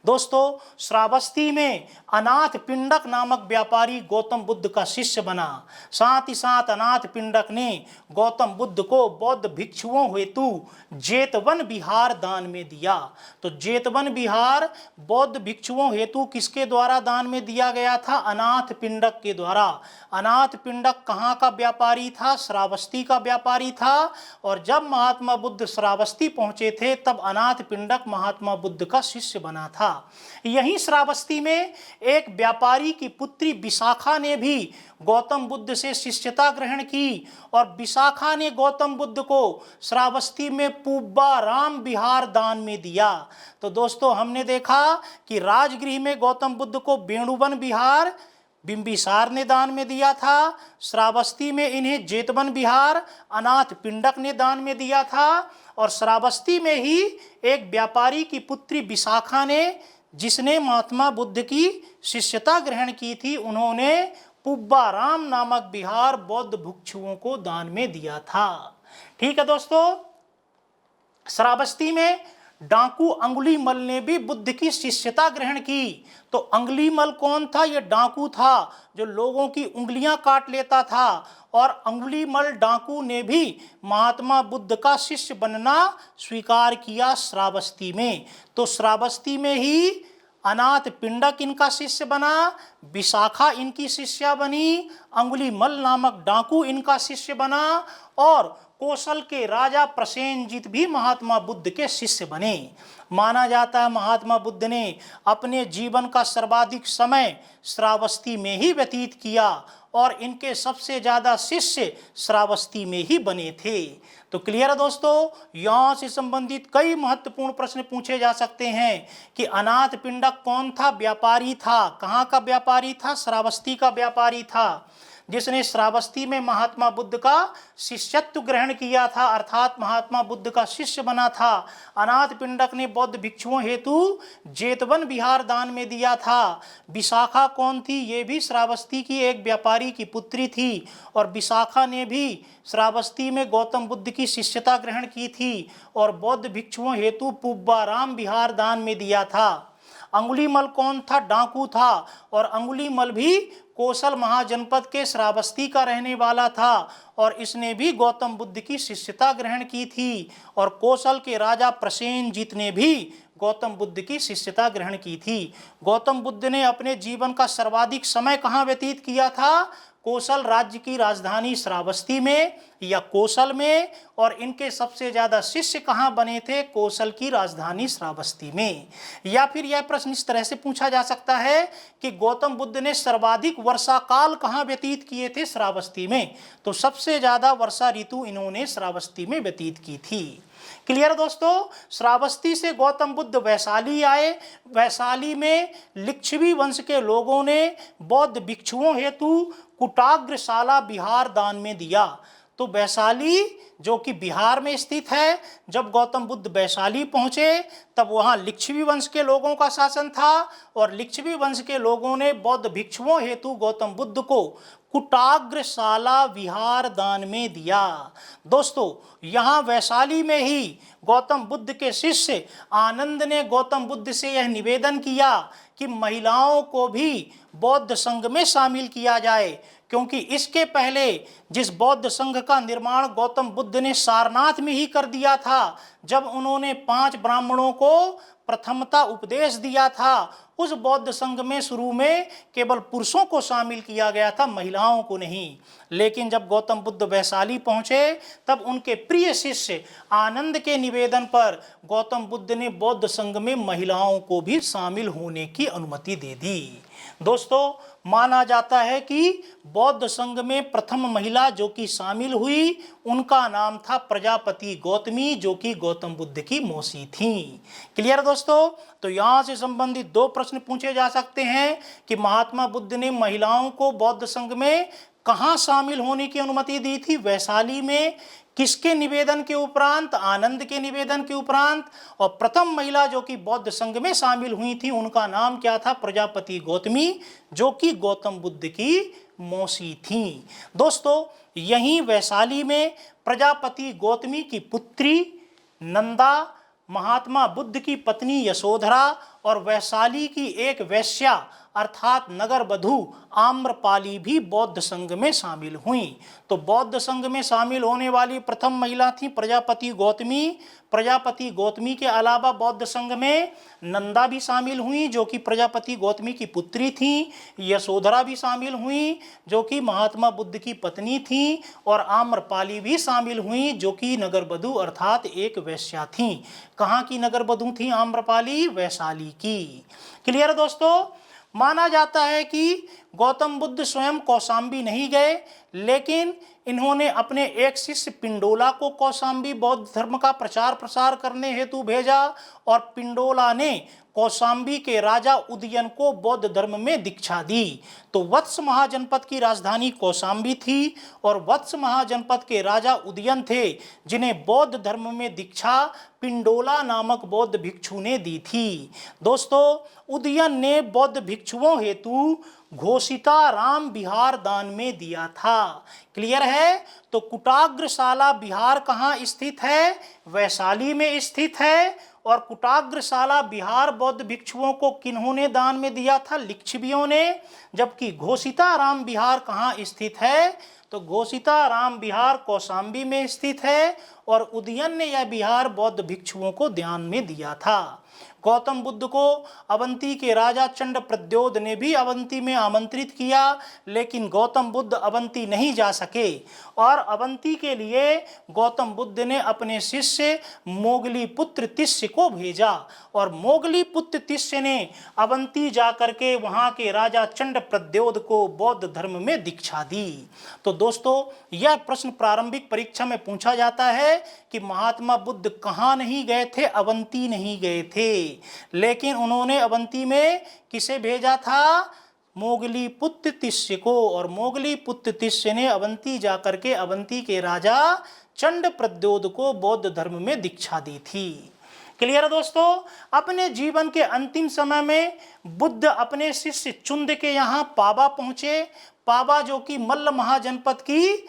S1: दोस्तों श्रावस्ती में अनाथ पिंडक नामक व्यापारी गौतम बुद्ध का शिष्य बना। साथ ही साथ अनाथ पिंडक ने गौतम बुद्ध को बौद्ध भिक्षुओं हेतु जेतवन विहार दान में दिया। तो जेतवन विहार बौद्ध भिक्षुओं हेतु किसके द्वारा दान में दिया गया था? अनाथ पिंडक के द्वारा। अनाथ पिंडक कहाँ का व्यापारी था? श्रावस्ती का व्यापारी था। और जब महात्मा बुद्ध श्रावस्ती पहुंचे थे तब अनाथ पिंडक महात्मा बुद्ध का शिष्य बना था। यहीं श्रावस्ती में एक व्यापारी की पुत्री विशाखा ने भी गौतम बुद्ध से शिष्यता ग्रहण की और विशाखा ने गौतम बुद्ध को श्रावस्ती में पुब्बा राम विहार दान में दिया। तो दोस्तों हमने देखा कि राजगृह में गौतम बुद्ध को वेणुवन विहार बिंबिसार ने दान में दिया था। श्रावस्ती में इन्हें जेतवन विहार अनाथ पिंडक ने दान में दिया था। और श्रावस्ती में ही एक व्यापारी की पुत्री विशाखा ने, जिसने महात्मा बुद्ध की शिष्यता ग्रहण की थी, उन्होंने पुब्बा राम नामक विहार बौद्ध भिक्षुओं को दान में दिया था। ठीक है दोस्तों। श्रावस्ती में डाकू अंगुलीमल ने भी बुद्ध की शिष्यता ग्रहण की। तो अंगुलीमल कौन था? यह डाकू था जो लोगों की उंगलियां काट लेता था। और अंगुलीमल डाकू ने भी महात्मा बुद्ध का शिष्य बनना स्वीकार किया श्रावस्ती में। तो श्रावस्ती में ही अनाथ पिंडक इनका शिष्य बना, विशाखा इनकी शिष्या बनी, अंगुलीमल नामक डाकू इनका शिष्य बना और कोसल के राजा प्रसेनजीत भी महात्मा बुद्ध के शिष्य बने। माना जाता है महात्मा बुद्ध ने अपने जीवन का सर्वाधिक समय श्रावस्ती में ही व्यतीत किया और इनके सबसे ज़्यादा शिष्य श्रावस्ती में ही बने थे। तो क्लियर है दोस्तों। यहाँ से संबंधित कई महत्वपूर्ण प्रश्न पूछे जा सकते हैं कि अनाथ पिंडक कौन था? व्यापारी था। कहाँ का व्यापारी था? श्रावस्ती का व्यापारी था, जिसने श्रावस्ती में महात्मा बुद्ध का शिष्यत्व ग्रहण किया था, अर्थात महात्मा बुद्ध का शिष्य बना था। अनाथ पिंडक ने बौद्ध भिक्षुओं हेतु जेतवन विहार दान में दिया था। विशाखा कौन थी? ये भी श्रावस्ती की एक व्यापारी की पुत्री थी और विशाखा ने भी श्रावस्ती में गौतम बुद्ध की शिष्यता ग्रहण की थी और बौद्ध भिक्षुओं हेतु पुब्बा राम विहार दान में दिया था। अंगुलीमल कौन था? डाकू था और अंगुलीमल भी कोसल महाजनपद के श्रावस्ती का रहने वाला था और इसने भी गौतम बुद्ध की शिष्यता ग्रहण की थी। और कोसल के राजा प्रसेनजीत ने भी गौतम बुद्ध की शिष्यता ग्रहण की थी। गौतम बुद्ध ने अपने जीवन का सर्वाधिक समय कहाँ व्यतीत किया था? कोसल राज्य की राजधानी श्रावस्ती में या कोसल में। और इनके सबसे ज़्यादा शिष्य कहाँ बने थे? कोसल की राजधानी श्रावस्ती में। या फिर यह प्रश्न इस तरह से पूछा जा सकता है कि गौतम बुद्ध ने सर्वाधिक वर्षा काल कहाँ व्यतीत किए थे? श्रावस्ती में। तो सबसे ज़्यादा वर्षा ऋतु इन्होंने श्रावस्ती में व्यतीत की थी। क्लियर दोस्तों। श्रावस्ती से गौतम बुद्ध वैशाली आए। वैशाली में लिच्छवी वंश के लोगों ने बौद्ध भिक्षुओं हेतु कुटाग्रशाला विहार दान में दिया। तो वैशाली जो कि बिहार में स्थित है, जब गौतम बुद्ध वैशाली पहुंचे तब वहां लिच्छवी वंश के लोगों का शासन था और लिच्छवी वंश के लोगों ने बौद्ध भिक्षुओं हेतु गौतम बुद्ध को कुटाग्रशाला विहार दान में दिया। दोस्तों यहाँ वैशाली में ही गौतम बुद्ध के शिष्य आनंद ने गौतम बुद्ध से यह निवेदन किया कि महिलाओं को भी बौद्ध संघ में शामिल किया जाए, क्योंकि इसके पहले जिस बौद्ध संघ का निर्माण गौतम बुद्ध ने सारनाथ में ही कर दिया था, जब उन्होंने 5 ब्राह्मणों को प्रथमता उपदेश दिया था, उस बौद्ध संघ में शुरू में केवल पुरुषों को शामिल किया गया था, महिलाओं को नहीं। लेकिन जब गौतम बुद्ध वैशाली पहुंचे तब उनके प्रिय शिष्य आनंद के निवेदन पर गौतम बुद्ध ने बौद्ध संघ में महिलाओं को भी शामिल होने की अनुमति दे दी। दोस्तों माना जाता है कि बौद्ध संघ में प्रथम महिला जो कि शामिल हुई उनका नाम था प्रजापति गौतमी, जो कि गौतम बुद्ध की मौसी थीं। क्लियर दोस्तों। तो यहाँ से संबंधित 2 प्रश्न पूछे जा सकते हैं कि महात्मा बुद्ध ने महिलाओं को बौद्ध संघ में कहाँ शामिल होने की अनुमति दी थी? वैशाली में। किसके निवेदन के उपरांत? आनंद के निवेदन के उपरांत। और प्रथम महिला जो कि बौद्ध संघ में शामिल हुई थी उनका नाम क्या था? प्रजापति गौतमी, जो कि गौतम बुद्ध की मौसी थीं। दोस्तों, यहीं वैशाली में प्रजापति गौतमी की पुत्री नंदा, महात्मा बुद्ध की पत्नी यशोधरा और वैशाली की एक वेश्या अर्थात नगर वधू आम्रपाली भी बौद्ध संघ में शामिल हुई। तो बौद्ध संघ में शामिल होने वाली प्रथम महिला थी प्रजापति गौतमी। प्रजापति गौतमी के अलावा बौद्ध संघ में नंदा भी शामिल हुई जो कि प्रजापति गौतमी की पुत्री थी, यशोधरा भी शामिल हुई जो कि महात्मा बुद्ध की पत्नी थी, और आम्रपाली भी शामिल हुई जो कि नगर वधू अर्थात एक वेश्या थी। कहाँ की नगर वधू थी आम्रपाली? वैशाली की। क्लियर है दोस्तों? माना जाता है कि गौतम बुद्ध स्वयं कौशाम्बी नहीं गए, लेकिन इन्होंने अपने एक शिष्य पिंडोला को कौशाम्बी बौद्ध धर्म का प्रचार प्रसार करने हेतु भेजा, और पिंडोला ने कौशाम्बी के राजा उदयन को बौद्ध धर्म में दीक्षा दी। तो वत्स महाजनपद की राजधानी कौशाम्बी थी और वत्स महाजनपद के राजा उदयन थे जिन्हें बौद्ध धर्म में दीक्षा पिंडोला नामक बौद्ध भिक्षु ने दी थी। दोस्तों, उदयन ने बौद्ध भिक्षुओं हेतु घोषिता राम विहार दान में दिया था। क्लियर है? तो कुटाग्रशाला विहार कहाँ स्थित है? वैशाली में स्थित है। और कुटाग्रशाला विहार बौद्ध भिक्षुओं को किन्होंने दान में दिया था? लिच्छवियों ने। जबकि घोषिता राम विहार कहाँ स्थित है? तो घोषिता राम विहार कौशाम्बी में स्थित है और उदयन ने यह विहार बौद्ध भिक्षुओं को दान में दिया था। गौतम बुद्ध को अवंती के राजा चंड प्रद्योत ने भी अवंती में आमंत्रित किया, लेकिन गौतम बुद्ध अवंती नहीं जा सके और अवंती के लिए गौतम बुद्ध ने अपने शिष्य मोगली पुत्र तिष्य को भेजा और मोगली पुत्र तिष्य ने अवंती जाकर के वहाँ के राजा चंड प्रद्योत को बौद्ध धर्म में दीक्षा दी। तो दोस्तों, यह प्रश्न प्रारंभिक परीक्षा में पूछा जाता है कि महात्मा बुद्ध कहाँ नहीं गए थे? अवंती नहीं गए थे, लेकिन उन्होंने अवंती में किसे भेजा था? मोगली पुत्र तिष्य को। और मोगली पुत्र तिष्य ने अवंती जाकर के अवंती के राजा चंड प्रद्योत को बौद्ध धर्म में दीक्षा दी थी। क्लियर है दोस्तों? अपने जीवन के अंतिम समय में बुद्ध अपने शिष्य चुंद के यहाँ पाबा पहुँचे। पाबा जो कि मल्ल महाजनपद की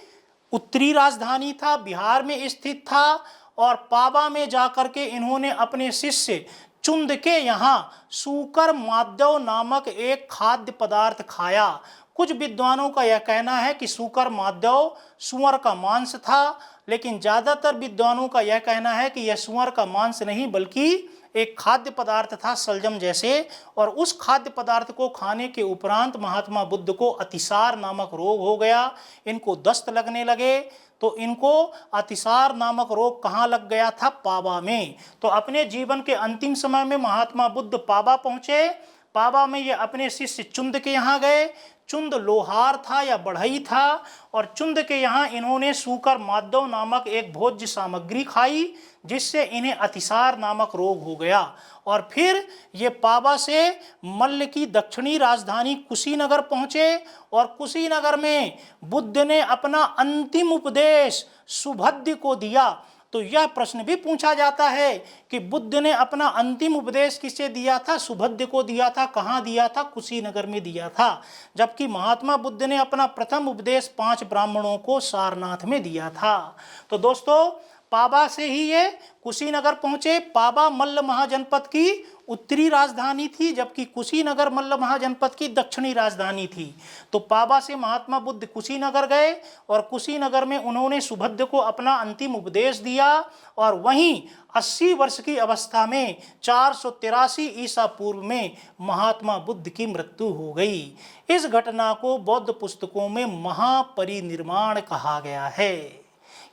S1: उत्तरी राजधानी था, बिहार में स्थित था। और पाबा में जाकर के इन्होंने अपने शिष्य चुंद के यहाँ सूकर माधव नामक एक खाद्य पदार्थ खाया। कुछ विद्वानों का यह कहना है कि सूकर माधव सुअर का मांस था, लेकिन ज़्यादातर विद्वानों का यह कहना है कि यह सुअर का मांस नहीं बल्कि एक खाद्य पदार्थ था सलजम जैसे। और उस खाद्य पदार्थ को खाने के उपरांत महात्मा बुद्ध को अतिसार नामक रोग हो गया, इनको दस्त लगने लगे। तो इनको अतिसार नामक रोग कहाँ लग गया था? पाबा में। तो अपने जीवन के अंतिम समय में महात्मा बुद्ध पाबा पहुँचे। पाबा में ये अपने शिष्य चुंद के यहाँ गए। चुंद लोहार था या बढ़ई था और चुंद के यहाँ इन्होंने सूकर माधव नामक एक भोज्य सामग्री खाई जिससे इन्हें अतिसार नामक रोग हो गया। और फिर ये पाबा से मल्ल की दक्षिणी राजधानी कुशीनगर पहुँचे और कुशीनगर में बुद्ध ने अपना अंतिम उपदेश सुभद्य को दिया। तो यह प्रश्न भी पूछा जाता है कि बुद्ध ने अपना अंतिम उपदेश किसे दिया था? सुभद्य को दिया था। कहाँ दिया था? कुशीनगर में दिया था। जबकि महात्मा बुद्ध ने अपना प्रथम उपदेश 5 ब्राह्मणों को सारनाथ में दिया था। तो दोस्तों, पाबा से ही ये कुशीनगर पहुँचे। पाबा मल्ल महाजनपद की उत्तरी राजधानी थी जबकि कुशीनगर मल्ल महाजनपद की दक्षिणी राजधानी थी। तो पाबा से महात्मा बुद्ध कुशीनगर गए और कुशीनगर में उन्होंने सुभद्य को अपना अंतिम उपदेश दिया और वहीं 80 वर्ष की अवस्था में 483 ईसा पूर्व में महात्मा बुद्ध की मृत्यु हो गई। इस घटना को बौद्ध पुस्तकों में महापरिनिर्वाण कहा गया है।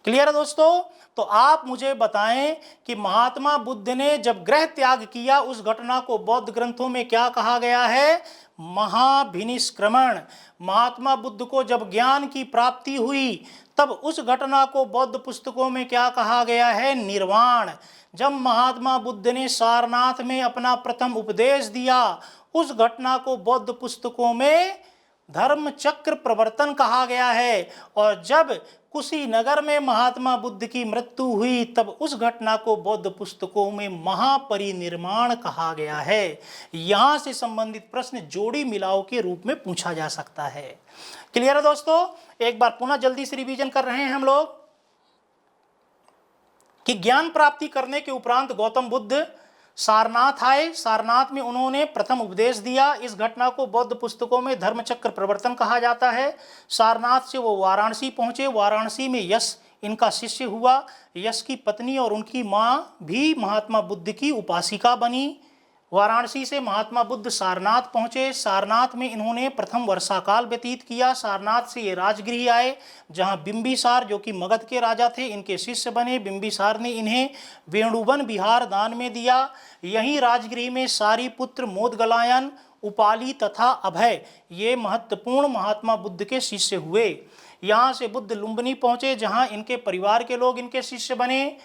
S1: क्लियर है दोस्तों? तो आप मुझे बताएं कि महात्मा बुद्ध ने जब गृह त्याग किया उस घटना को बौद्ध ग्रंथों में क्या कहा गया है? महाभिनिष्क्रमण। महात्मा बुद्ध को जब ज्ञान की प्राप्ति हुई तब उस घटना को बौद्ध पुस्तकों में क्या कहा गया है? निर्वाण। जब महात्मा बुद्ध ने सारनाथ में अपना प्रथम उपदेश दिया उस घटना को बौद्ध पुस्तकों में धर्म चक्र प्रवर्तन कहा गया है। और जब कुशीनगर में महात्मा बुद्ध की मृत्यु हुई तब उस घटना को बौद्ध पुस्तकों में महापरिनिर्वाण कहा गया है। यहाँ से संबंधित प्रश्न जोड़ी मिलाओ के रूप में पूछा जा सकता है। क्लियर है दोस्तों? एक बार पुनः जल्दी से रिवीजन कर रहे हैं हम लोग कि ज्ञान प्राप्ति करने के उपरांत गौतम बुद्ध सारनाथ आए। सारनाथ में उन्होंने प्रथम उपदेश दिया। इस घटना को बौद्ध पुस्तकों में धर्मचक्र प्रवर्तन कहा जाता है। सारनाथ से वो वाराणसी पहुंचे। वाराणसी में यश इनका शिष्य हुआ। यश की पत्नी और उनकी माँ भी महात्मा बुद्ध की उपासिका बनी। वाराणसी से महात्मा बुद्ध सारनाथ पहुंचे। सारनाथ में इन्होंने प्रथम वर्षाकाल व्यतीत किया। सारनाथ से ये राजगृह आए जहां बिंबिसार जो कि मगध के राजा थे इनके शिष्य बने। बिंबिसार ने इन्हें वेणुवन विहार दान में दिया। यहीं राजगृह में सारीपुत्र, मोदगलायन, उपाली तथा अभय ये महत्वपूर्ण महात्मा बुद्ध के शिष्य हुए। यहाँ से बुद्ध लुम्बिनी पहुंचे जहाँ इनके परिवार के लोग इनके शिष्य बने।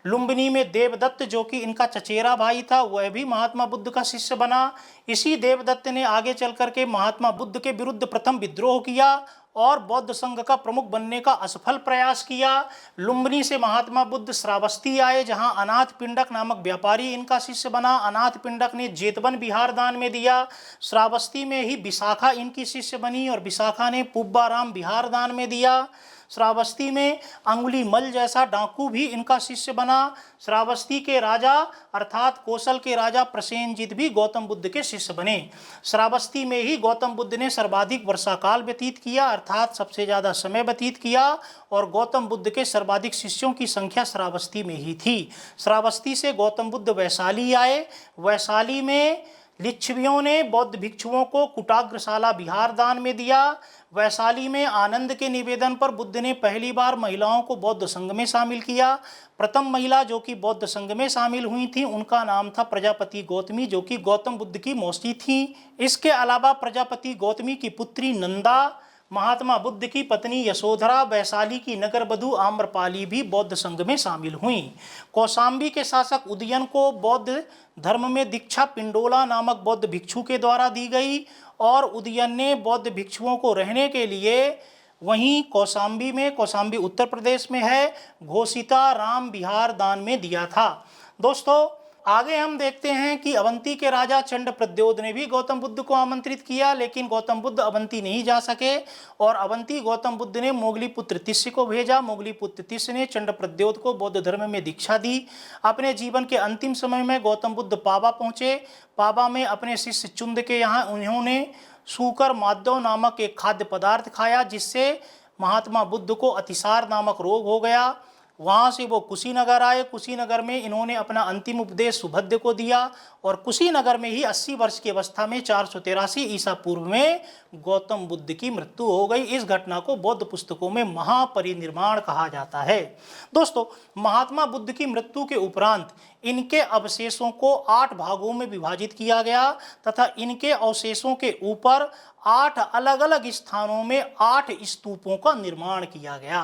S1: लुम्बिनी में देवदत्त जो कि इनका चचेरा भाई था वह भी महात्मा बुद्ध का शिष्य बना। इसी देवदत्त ने आगे चल करके महात्मा बुद्ध के विरुद्ध प्रथम विद्रोह किया और बौद्ध संघ का प्रमुख बनने का असफल प्रयास किया। लुम्बिनी से महात्मा बुद्ध श्रावस्ती आए जहां अनाथ पिंडक नामक व्यापारी इनका शिष्य बना। अनाथ पिंडक ने जेतवन विहार दान में दिया। श्रावस्ती में ही विशाखा इनकी शिष्य बनी और विशाखा ने पुब्बाराम विहार दान में दिया। श्रावस्ती में अंगुलीमल जैसा डाकू भी इनका शिष्य बना। श्रावस्ती के राजा अर्थात कौशल के राजा प्रसेनजित भी गौतम बुद्ध के शिष्य बने। श्रावस्ती में ही गौतम बुद्ध ने सर्वाधिक वर्षाकाल व्यतीत किया अर्थात सबसे ज़्यादा समय व्यतीत किया और गौतम बुद्ध के सर्वाधिक शिष्यों की संख्या श्रावस्ती में ही थी। श्रावस्ती से गौतम बुद्ध वैशाली आए। वैशाली में लिच्छवियों ने बौद्ध भिक्षुओं को कुटाग्रशाला विहार दान में दिया। वैशाली में आनंद के निवेदन पर बुद्ध ने पहली बार महिलाओं को बौद्ध संघ में शामिल किया। प्रथम महिला जो कि बौद्ध संघ में शामिल हुई थी उनका नाम था प्रजापति गौतमी जो कि गौतम बुद्ध की मौसी थी। इसके अलावा प्रजापति गौतमी की पुत्री नंदा, महात्मा बुद्ध की पत्नी यशोधरा, वैशाली की नगर बधू आम्रपाली भी बौद्ध संघ में शामिल हुईं। कौशाम्बी के शासक उदयन को बौद्ध धर्म में दीक्षा पिंडोला नामक बौद्ध भिक्षु के द्वारा दी गई और उदयन ने बौद्ध भिक्षुओं को रहने के लिए वहीं कौशाम्बी उत्तर प्रदेश में है, घोषिता राम विहार दान में दिया था। दोस्तों आगे हम देखते हैं कि अवंती के राजा चंड प्रद्योत ने भी गौतम बुद्ध को आमंत्रित किया लेकिन गौतम बुद्ध अवंती नहीं जा सके और अवंती गौतम बुद्ध ने मोगली पुत्र तिस्य को भेजा। मोगली पुत्र तिस्य ने चंड प्रद्योत को बौद्ध धर्म में दीक्षा दी। अपने जीवन के अंतिम समय में गौतम बुद्ध पाबा पहुँचे। पाबा में अपने शिष्य चुंद के यहाँ उन्होंने सूकर माधव नामक एक खाद्य पदार्थ खाया जिससे महात्मा बुद्ध को अतिसार नामक रोग हो गया। वहाँ से वो कुशीनगर आए। कुशीनगर में इन्होंने अपना अंतिम उपदेश सुभद्य को दिया और कुशीनगर में ही 80 वर्ष की अवस्था में 483 ईसा पूर्व में गौतम बुद्ध की मृत्यु हो गई। इस घटना को बौद्ध पुस्तकों में महापरिनिर्वाण कहा जाता है। दोस्तों महात्मा बुद्ध की मृत्यु के उपरांत इनके अवशेषों को 8 भागों में विभाजित किया गया तथा इनके अवशेषों के ऊपर 8 अलग अलग स्थानों में 8 स्तूपों का निर्माण किया गया।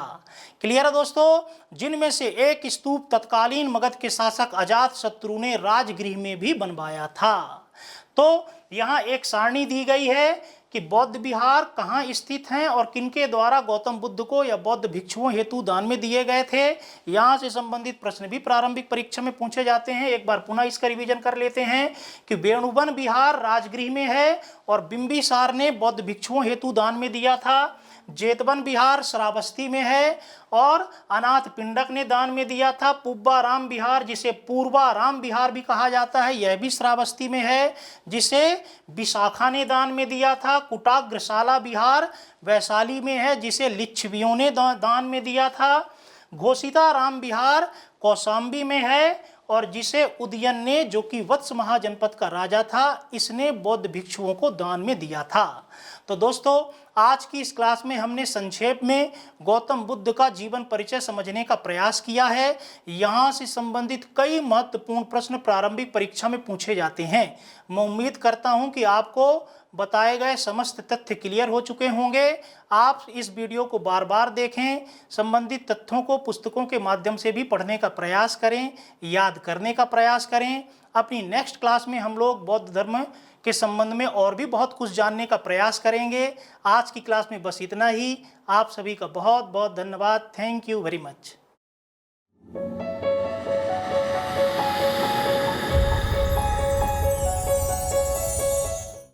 S1: क्लियर है दोस्तों? जिनमें से एक स्तूप तत्कालीन मगध के शासक अजातशत्रु ने राजगृह में भी बनवाया था। तो यहाँ एक सारणी दी गई है कि बौद्ध विहार कहाँ स्थित हैं और किनके द्वारा गौतम बुद्ध को या बौद्ध भिक्षुओं हेतु दान में दिए गए थे। यहाँ से संबंधित प्रश्न भी प्रारंभिक परीक्षा में पूछे जाते हैं। एक बार पुनः इसका रिवीजन कर लेते हैं कि वेणुवन विहार राजगृह में है और बिंबिसार ने बौद्ध भिक्षुओं हेतु दान में दिया था। जेतवन विहार श्रावस्ती में है और अनाथ पिंडक ने दान में दिया था। पुब्बाराम विहार जिसे पूर्वाराम विहार भी कहा जाता है यह भी श्रावस्ती में है जिसे विशाखा ने दान में दिया था। कुटाग्रशाला विहार वैशाली में है जिसे लिच्छवियों ने दान में दिया था। घोषिता राम विहार कौशाम्बी में है और जिसे उदयन ने जो कि वत्स महाजनपद का राजा था इसने बौद्ध भिक्षुओं को दान में दिया था। तो दोस्तों आज की इस क्लास में हमने संक्षेप में गौतम बुद्ध का जीवन परिचय समझने का प्रयास किया है। यहाँ से संबंधित कई महत्वपूर्ण प्रश्न प्रारंभिक परीक्षा में पूछे जाते हैं। मैं उम्मीद करता हूँ कि आपको बताए गए समस्त तथ्य क्लियर हो चुके होंगे। आप इस वीडियो को बार बार देखें, संबंधित तथ्यों को पुस्तकों के माध्यम से भी पढ़ने का प्रयास करें, याद करने का प्रयास करें। अपनी नेक्स्ट क्लास में हम लोग बौद्ध धर्म के संबंध में और भी बहुत कुछ जानने का प्रयास करेंगे। आज की क्लास में बस इतना ही। आप सभी का बहुत बहुत धन्यवाद। Thank you very much.